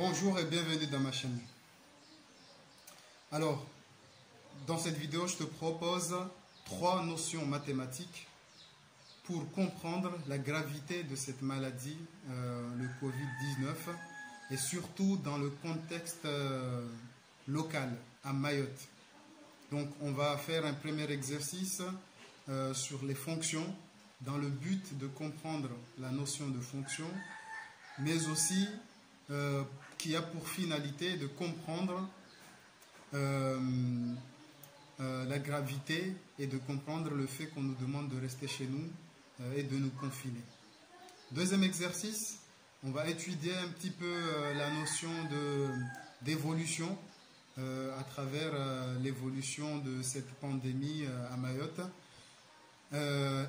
Bonjour et bienvenue dans ma chaîne. Alors, dans cette vidéo, je te propose 3 notions mathématiques pour comprendre la gravité de cette maladie, le Covid-19, et surtout dans le contexte local, à Mayotte. Donc, on va faire un premier exercice sur les fonctions, dans le but de comprendre la notion de fonction, mais aussi qui a pour finalité de comprendre la gravité et de comprendre le fait qu'on nous demande de rester chez nous et de nous confiner. Deuxième exercice, on va étudier un petit peu la notion d'évolution à travers l'évolution de cette pandémie à Mayotte.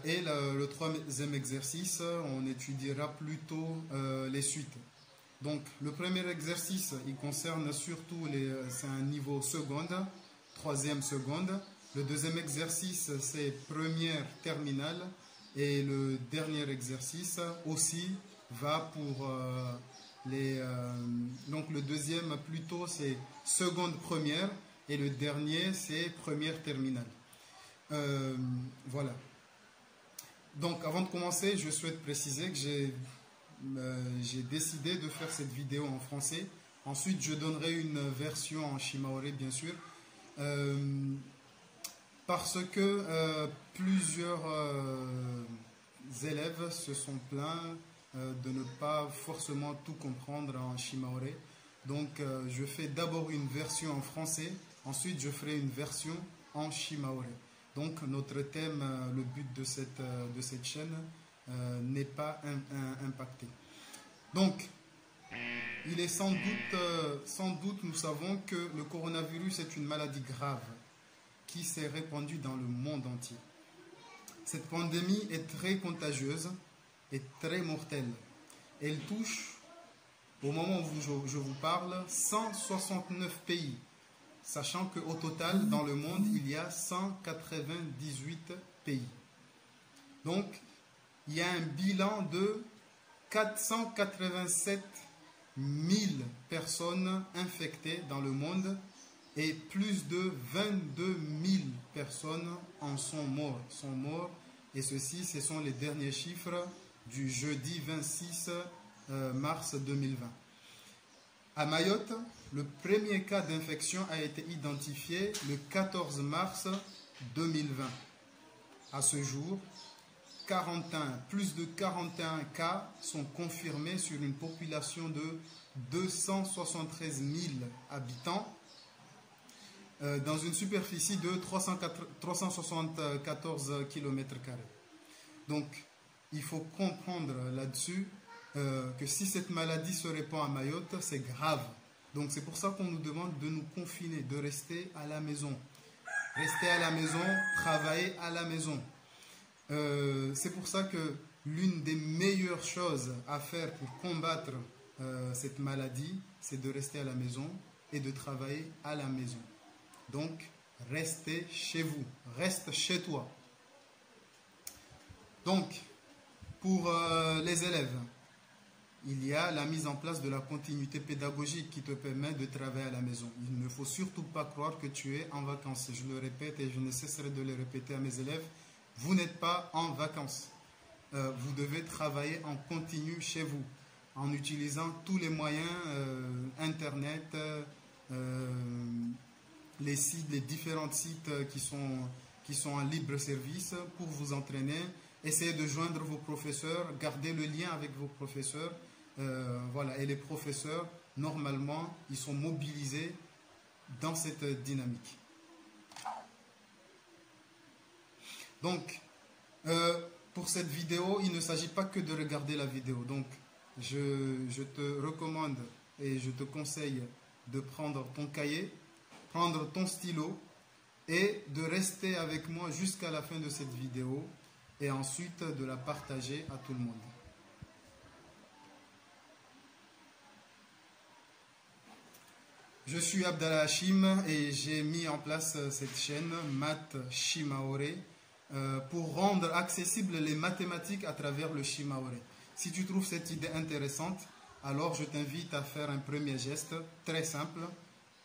Et le troisième exercice, on étudiera plutôt les suites. Donc, le premier exercice, il concerne surtout c'est un niveau seconde, troisième seconde. Le deuxième exercice, c'est première terminale. Et le dernier exercice aussi va pour donc, le deuxième plutôt, c'est seconde première. Et le dernier, c'est première terminale. Voilà. Donc, avant de commencer, je souhaite préciser que j'ai décidé de faire cette vidéo en français. Ensuite, je donnerai une version en shimaoré, bien sûr, parce que plusieurs élèves se sont plaints de ne pas forcément tout comprendre en shimaoré. Donc, je fais d'abord une version en français, ensuite je ferai une version en shimaoré. Donc, notre thème, le but de cette chaîne n'est pas impacté. Donc, il est sans doute, nous savons que le coronavirus est une maladie grave qui s'est répandue dans le monde entier. Cette pandémie est très contagieuse et très mortelle. Elle touche, au moment où je vous parle, 169 pays. Sachant qu'au total, dans le monde, il y a 198 pays. Donc, il y a un bilan de 487 000 personnes infectées dans le monde et plus de 22 000 personnes en sont mortes. Et ceci, ce sont les derniers chiffres du jeudi 26 mars 2020. À Mayotte, le premier cas d'infection a été identifié le 14 mars 2020. À ce jour, plus de 41 cas sont confirmés sur une population de 273 000 habitants dans une superficie de 374 km². Donc, il faut comprendre là-dessus que si cette maladie se répand à Mayotte, c'est grave. Donc c'est pour ça qu'on nous demande de nous confiner, de rester à la maison. Rester à la maison, travailler à la maison. C'est pour ça que l'une des meilleures choses à faire pour combattre cette maladie, c'est de rester à la maison et de travailler à la maison. Donc, restez chez vous, reste chez toi. Donc, pour les élèves, il y a la mise en place de la continuité pédagogique qui te permet de travailler à la maison. Il ne faut surtout pas croire que tu es en vacances. Je le répète et je ne cesserai de le répéter à mes élèves. Vous n'êtes pas en vacances. Vous devez travailler en continu chez vous, en utilisant tous les moyens, Internet, les différents sites qui sont en libre service pour vous entraîner. Essayez de joindre vos professeurs, gardez le lien avec vos professeurs. Voilà. Et les professeurs, normalement, ils sont mobilisés dans cette dynamique. Donc, pour cette vidéo, il ne s'agit pas que de regarder la vidéo. Donc, je te recommande et je te conseille de prendre ton cahier, prendre ton stylo et de rester avec moi jusqu'à la fin de cette vidéo et ensuite de la partager à tout le monde. Je suis Abdallah Hachim et j'ai mis en place cette chaîne Math Shimaoré pour rendre accessibles les mathématiques à travers le shimaoré. Si tu trouves cette idée intéressante, alors je t'invite à faire un premier geste très simple.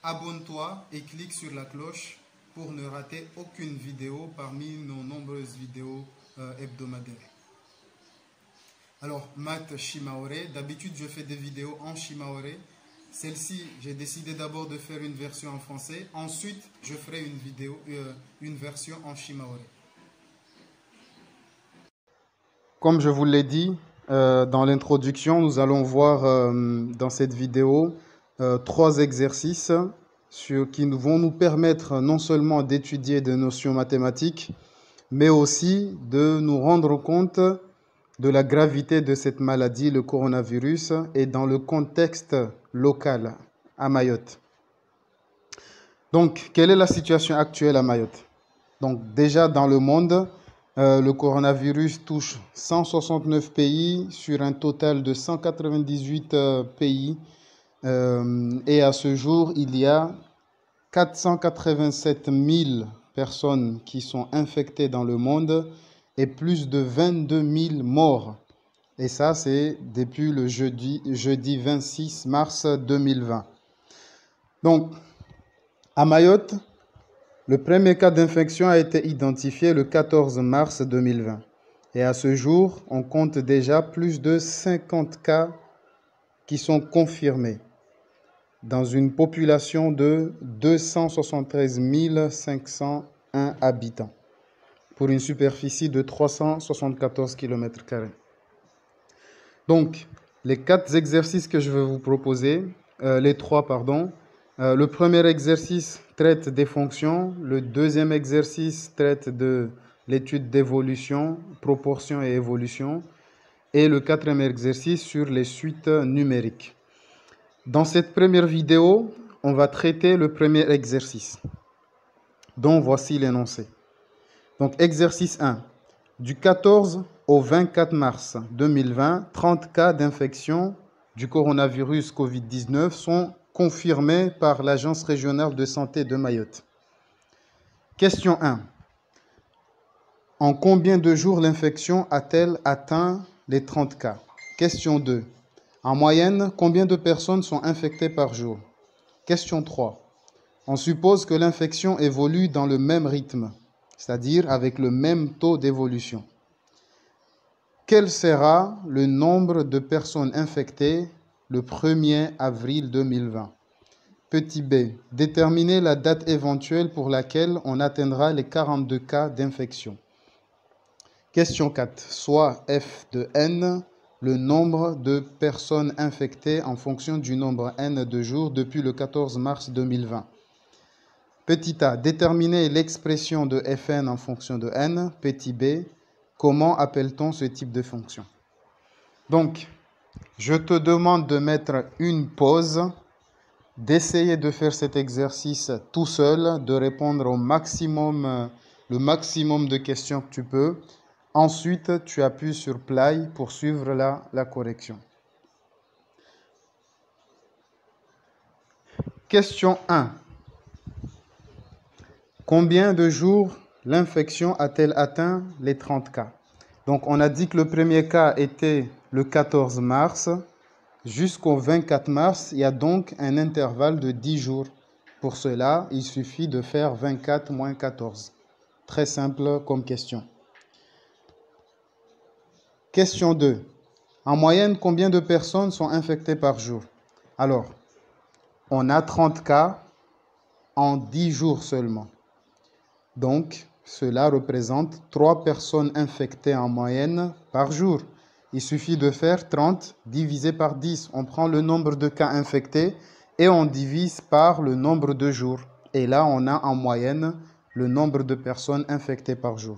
Abonne-toi et clique sur la cloche pour ne rater aucune vidéo parmi nos nombreuses vidéos hebdomadaires. Alors, maths Shimaoré, d'habitude je fais des vidéos en Shimaoré. Celle-ci, j'ai décidé d'abord de faire une version en français. Ensuite, je ferai une version en Shimaoré. Comme je vous l'ai dit dans l'introduction, nous allons voir dans cette vidéo 3 exercices qui vont nous permettre non seulement d'étudier des notions mathématiques, mais aussi de nous rendre compte de la gravité de cette maladie, le coronavirus, et dans le contexte local à Mayotte. Donc, quelle est la situation actuelle à Mayotte? Donc, déjà dans le monde, le coronavirus touche 169 pays sur un total de 198 pays. Et à ce jour, il y a 487 000 personnes qui sont infectées dans le monde et plus de 22 000 morts. Et ça, c'est depuis le jeudi 26 mars 2020. Donc, à Mayotte, le premier cas d'infection a été identifié le 14 mars 2020. Et à ce jour, on compte déjà plus de 50 cas qui sont confirmés dans une population de 273 501 habitants pour une superficie de 374 km². Donc, les 4 exercices que je vais vous proposer, les 3, pardon. Le premier exercice traite des fonctions, le deuxième exercice traite de l'étude d'évolution, proportion et évolution, et le 4e exercice sur les suites numériques. Dans cette première vidéo, on va traiter le premier exercice, dont voici l'énoncé. Donc, exercice 1. Du 14 au 24 mars 2020, 30 cas d'infection du coronavirus Covid-19 sont confirmés par l'Agence régionale de santé de Mayotte. Question 1. En combien de jours l'infection a-t-elle atteint les 30 cas? Question 2. En moyenne, combien de personnes sont infectées par jour? Question 3. On suppose que l'infection évolue dans le même rythme, c'est-à-dire avec le même taux d'évolution. Quel sera le nombre de personnes infectées le 1er avril 2020? Petit b. Déterminer la date éventuelle pour laquelle on atteindra les 42 cas d'infection. Question 4. Soit f de n, le nombre de personnes infectées en fonction du nombre n de jours depuis le 14 mars 2020. Petit a. Déterminer l'expression de fn en fonction de n. Petit b. Comment appelle-t-on ce type de fonction? Donc, je te demande de mettre une pause, d'essayer de faire cet exercice tout seul, de répondre le maximum de questions que tu peux. Ensuite, tu appuies sur play pour suivre la correction. Question 1. Combien de jours l'infection a-t-elle atteint les 30 cas? Donc, on a dit que le premier cas était le 14 mars. Jusqu'au 24 mars, il y a donc un intervalle de 10 jours. Pour cela, il suffit de faire 24 moins 14. Très simple comme question. Question 2. En moyenne, combien de personnes sont infectées par jour? Alors, on a 30 cas en 10 jours seulement. Donc, cela représente 3 personnes infectées en moyenne par jour. Il suffit de faire 30 divisé par 10. On prend le nombre de cas infectés et on divise par le nombre de jours. Et là, on a en moyenne le nombre de personnes infectées par jour.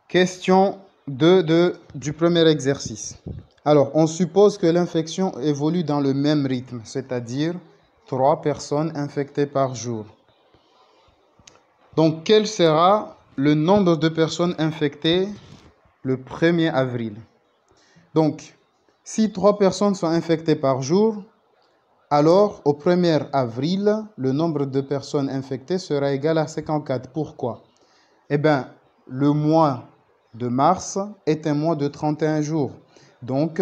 Question 2 du premier exercice. Alors, on suppose que l'infection évolue dans le même rythme, c'est-à-dire 3 personnes infectées par jour. Donc, quel sera le nombre de personnes infectées le 1er avril? Donc, si 3 personnes sont infectées par jour, alors au 1er avril, le nombre de personnes infectées sera égal à 54. Pourquoi? Eh bien, le mois de mars est un mois de 31 jours. Donc,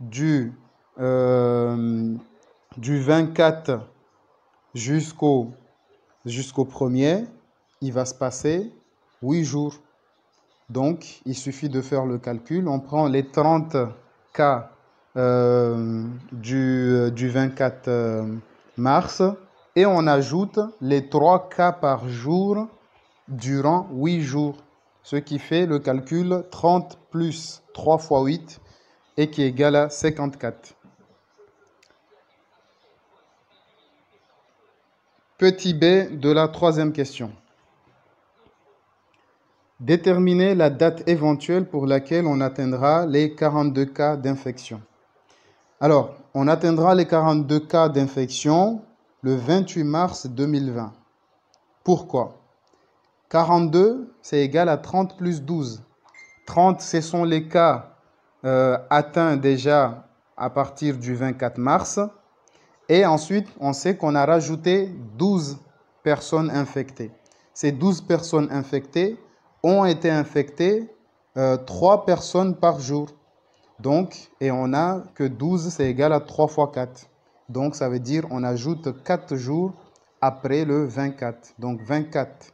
du 24 jusqu'au 1er, il va se passer 8 jours. Donc, il suffit de faire le calcul. On prend les 30 cas du 24 mars et on ajoute les 3 cas par jour durant 8 jours. Ce qui fait le calcul 30 plus 3 fois 8 et qui est égal à 54. Petit b de la troisième question. Déterminer la date éventuelle pour laquelle on atteindra les 42 cas d'infection. Alors, on atteindra les 42 cas d'infection le 28 mars 2020. Pourquoi? 42, c'est égal à 30 plus 12. 30, ce sont les cas atteints déjà à partir du 24 mars. Et ensuite, on sait qu'on a rajouté 12 personnes infectées. Ces 12 personnes infectées ont été infectées 3 personnes par jour. Donc, et on a que 12, c'est égal à 3 fois 4. Donc, ça veut dire on ajoute 4 jours après le 24. Donc, 24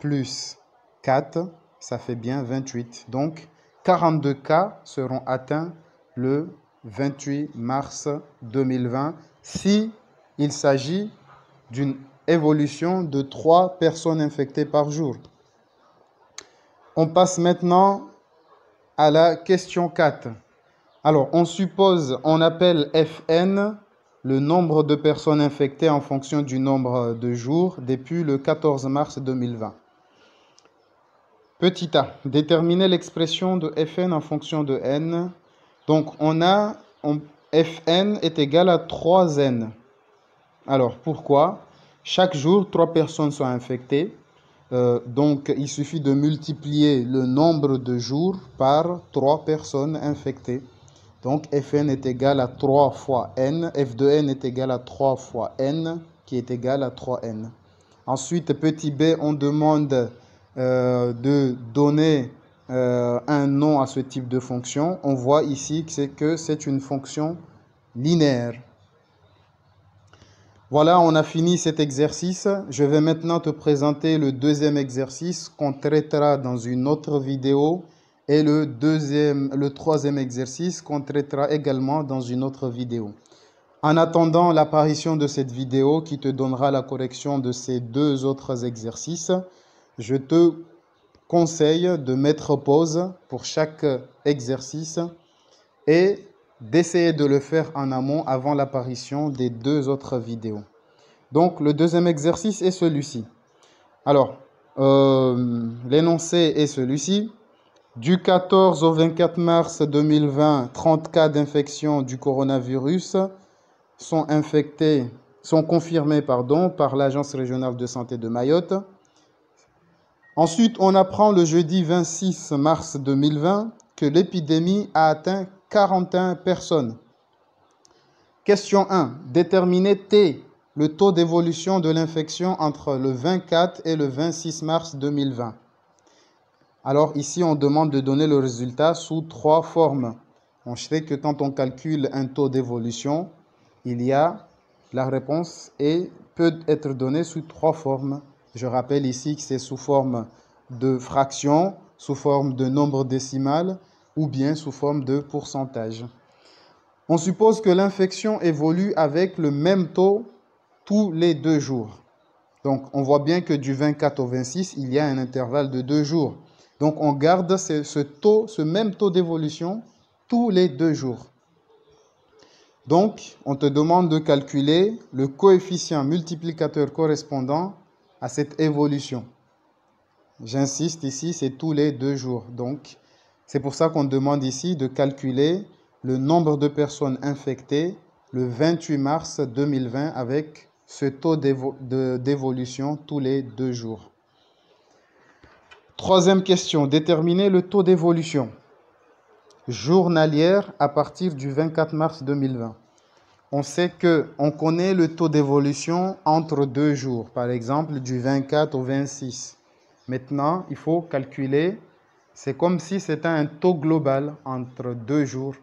plus 4, ça fait bien 28. Donc, 42 cas seront atteints le 28 mars 2020 si il s'agit d'une évolution de 3 personnes infectées par jour. On passe maintenant à la question 4. Alors, on appelle Fn le nombre de personnes infectées en fonction du nombre de jours depuis le 14 mars 2020. Petit a, déterminer l'expression de Fn en fonction de n. Donc, Fn est égal à 3n. Alors, pourquoi? Chaque jour, 3 personnes sont infectées. Donc, il suffit de multiplier le nombre de jours par 3 personnes infectées. Donc, Fn est égal à 3 fois n. F de n est égal à 3 fois n, qui est égal à 3n. Ensuite, petit b, on demande de donner un nom à ce type de fonction. On voit ici que c'est une fonction linéaire. Voilà, on a fini cet exercice. Je vais maintenant te présenter le deuxième exercice qu'on traitera dans une autre vidéo et le troisième exercice qu'on traitera également dans une autre vidéo. En attendant l'apparition de cette vidéo qui te donnera la correction de ces 2 autres exercices, je te conseille de mettre pause pour chaque exercice et d'essayer de le faire en amont avant l'apparition des 2 autres vidéos. Donc, le deuxième exercice est celui-ci. Alors, l'énoncé est celui-ci. Du 14 au 24 mars 2020, 30 cas d'infection du coronavirus sont confirmés par l'Agence régionale de santé de Mayotte. Ensuite, on apprend le jeudi 26 mars 2020 que l'épidémie a atteint 41 personnes. Question 1. Déterminer T, le taux d'évolution de l'infection entre le 24 et le 26 mars 2020. Alors ici, on demande de donner le résultat sous 3 formes. On sait que quand on calcule un taux d'évolution, la réponse peut être donnée sous 3 formes. Je rappelle ici que c'est sous forme de fraction, sous forme de nombre décimal ou bien sous forme de pourcentage. On suppose que l'infection évolue avec le même taux tous les 2 jours. Donc, on voit bien que du 24 au 26, il y a un intervalle de 2 jours. Donc, on garde ce même taux d'évolution tous les 2 jours. Donc, on te demande de calculer le coefficient multiplicateur correspondant à cette évolution. J'insiste ici, c'est tous les 2 jours. Donc, c'est pour ça qu'on demande ici de calculer le nombre de personnes infectées le 28 mars 2020 avec ce taux d'évolution tous les 2 jours. Troisième question, déterminer le taux d'évolution journalière à partir du 24 mars 2020. On sait qu'on connaît le taux d'évolution entre 2 jours, par exemple du 24 au 26. Maintenant, il faut calculer c'est comme si c'était un taux global entre 2 jours.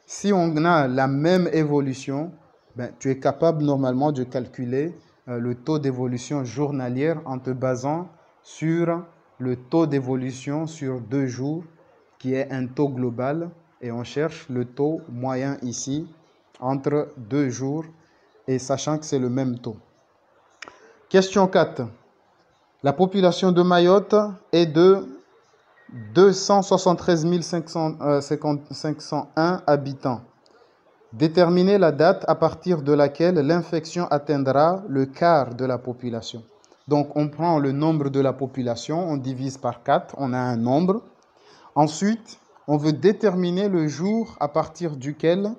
Si on a la même évolution, ben, tu es capable normalement de calculer le taux d'évolution journalière en te basant sur le taux d'évolution sur 2 jours, qui est un taux global, et on cherche le taux moyen ici entre 2 jours, et sachant que c'est le même taux. Question 4. La population de Mayotte est de 273 501 habitants. Déterminez la date à partir de laquelle l'infection atteindra le quart de la population. Donc, on prend le nombre de la population, on divise par 4, on a un nombre. Ensuite, on veut déterminer le jour à partir duquel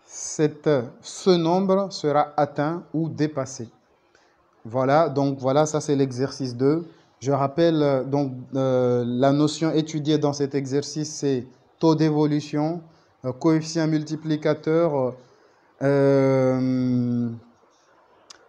ce nombre sera atteint ou dépassé. Voilà, donc voilà, ça c'est l'exercice 2. Je rappelle la notion étudiée dans cet exercice, c'est taux d'évolution, coefficient multiplicateur,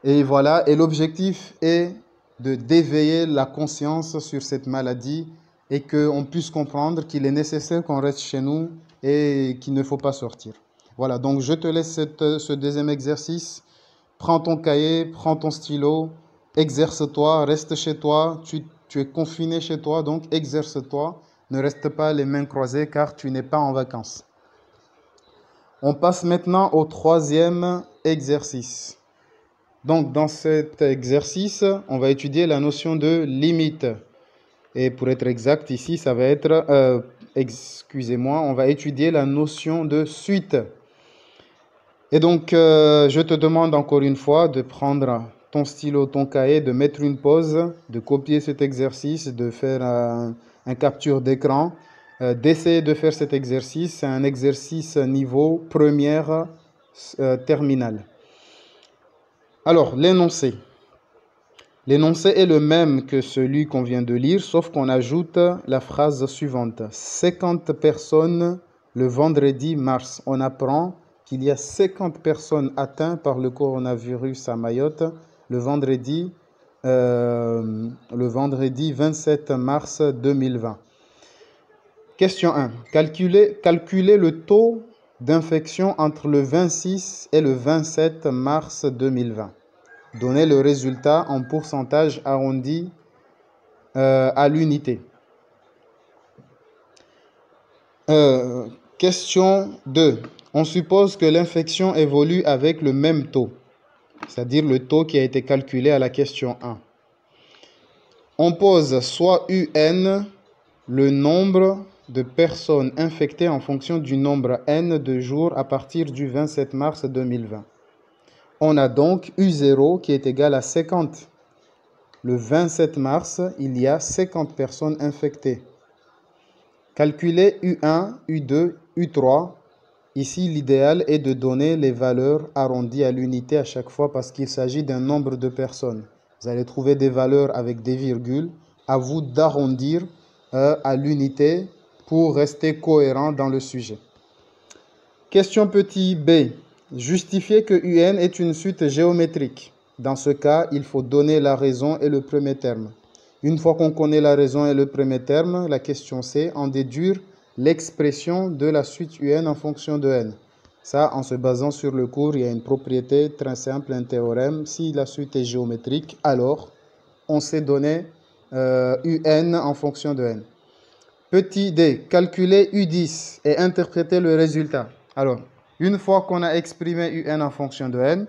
et voilà. Et l'objectif est d'éveiller la conscience sur cette maladie et qu'on puisse comprendre qu'il est nécessaire qu'on reste chez nous et qu'il ne faut pas sortir. Voilà, donc je te laisse ce deuxième exercice. Prends ton cahier, prends ton stylo, exerce-toi, reste chez toi. Tu es confiné chez toi, donc exerce-toi. Ne reste pas les mains croisées car tu n'es pas en vacances. On passe maintenant au troisième exercice. Donc, dans cet exercice, on va étudier la notion de limite. Et pour être exact, ici, ça va être, excusez-moi, on va étudier la notion de suite. Et donc, je te demande encore une fois de prendre ton stylo, ton cahier, de mettre une pause, de copier cet exercice, de faire un capture d'écran, d'essayer de faire cet exercice. C'est un exercice niveau première terminale. Alors, l'énoncé. L'énoncé est le même que celui qu'on vient de lire, sauf qu'on ajoute la phrase suivante. 50 personnes le vendredi mars. On apprend qu'il y a 50 personnes atteintes par le coronavirus à Mayotte le vendredi 27 mars 2020. Question 1. Calculez le taux d'infection entre le 26 et le 27 mars 2020. Donnez le résultat en pourcentage arrondi à l'unité. Question 2. On suppose que l'infection évolue avec le même taux, c'est-à-dire le taux qui a été calculé à la question 1. On pose soit UN, le nombre de personnes infectées en fonction du nombre N de jours à partir du 27 mars 2020. On a donc U0 qui est égal à 50. Le 27 mars, il y a 50 personnes infectées. Calculez U1, U2, U3. Ici, l'idéal est de donner les valeurs arrondies à l'unité à chaque fois parce qu'il s'agit d'un nombre de personnes. Vous allez trouver des valeurs avec des virgules. À vous d'arrondir à l'unité pour rester cohérent dans le sujet. Question petit b. Justifiez que UN est une suite géométrique. Dans ce cas, il faut donner la raison et le premier terme. Une fois qu'on connaît la raison et le premier terme, la question C, en déduire l'expression de la suite UN en fonction de N. Ça, en se basant sur le cours, il y a une propriété très simple, un théorème. Si la suite est géométrique, alors on sait donner UN en fonction de N. Petit d, calculer U10 et interpréter le résultat. Alors, une fois qu'on a exprimé UN en fonction de N,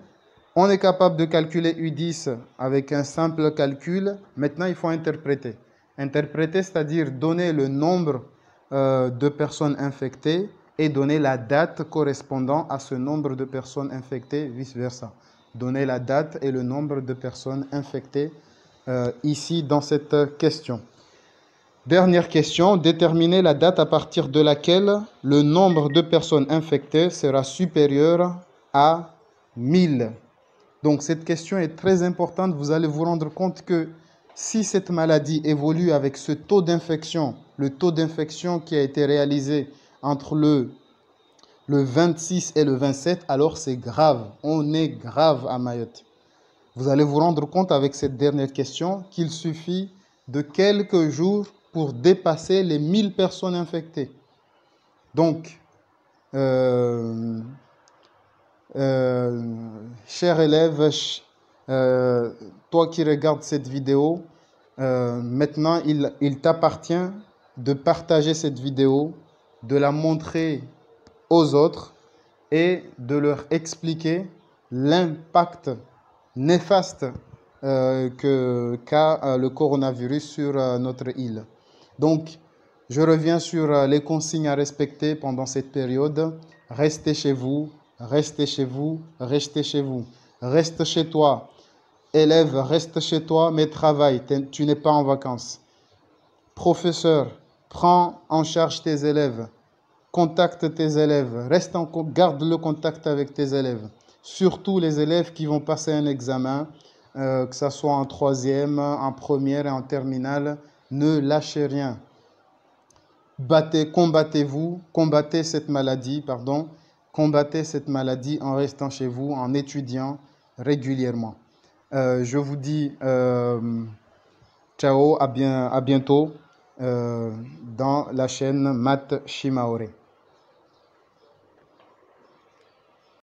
on est capable de calculer U10 avec un simple calcul. Maintenant, il faut interpréter. Interpréter, c'est-à-dire donner le nombre de personnes infectées et donner la date correspondant à ce nombre de personnes infectées, vice-versa. Donner la date et le nombre de personnes infectées ici dans cette question. Dernière question, déterminer la date à partir de laquelle le nombre de personnes infectées sera supérieur à 1000. Donc cette question est très importante. Vous allez vous rendre compte que si cette maladie évolue avec ce taux d'infection, le taux d'infection qui a été réalisé entre le 26 et le 27, alors c'est grave. On est grave à Mayotte. Vous allez vous rendre compte avec cette dernière question qu'il suffit de quelques jours pour dépasser les 1000 personnes infectées. Donc, cher élève, toi qui regardes cette vidéo, maintenant il t'appartient de partager cette vidéo, de la montrer aux autres et de leur expliquer l'impact néfaste qu'a le coronavirus sur notre île. Donc, je reviens sur les consignes à respecter pendant cette période. Restez chez vous, restez chez vous, restez chez vous. Reste chez toi. Élève, reste chez toi, mais travaille. Tu n'es pas en vacances. Professeur, prends en charge tes élèves. Contacte tes élèves. Garde le contact avec tes élèves. Surtout les élèves qui vont passer un examen, que ce soit en troisième, en première et en terminale. Ne lâchez rien. Combattez cette maladie, combattez cette maladie en restant chez vous, en étudiant régulièrement. Je vous dis ciao, à bientôt dans la chaîne Math Shimaore.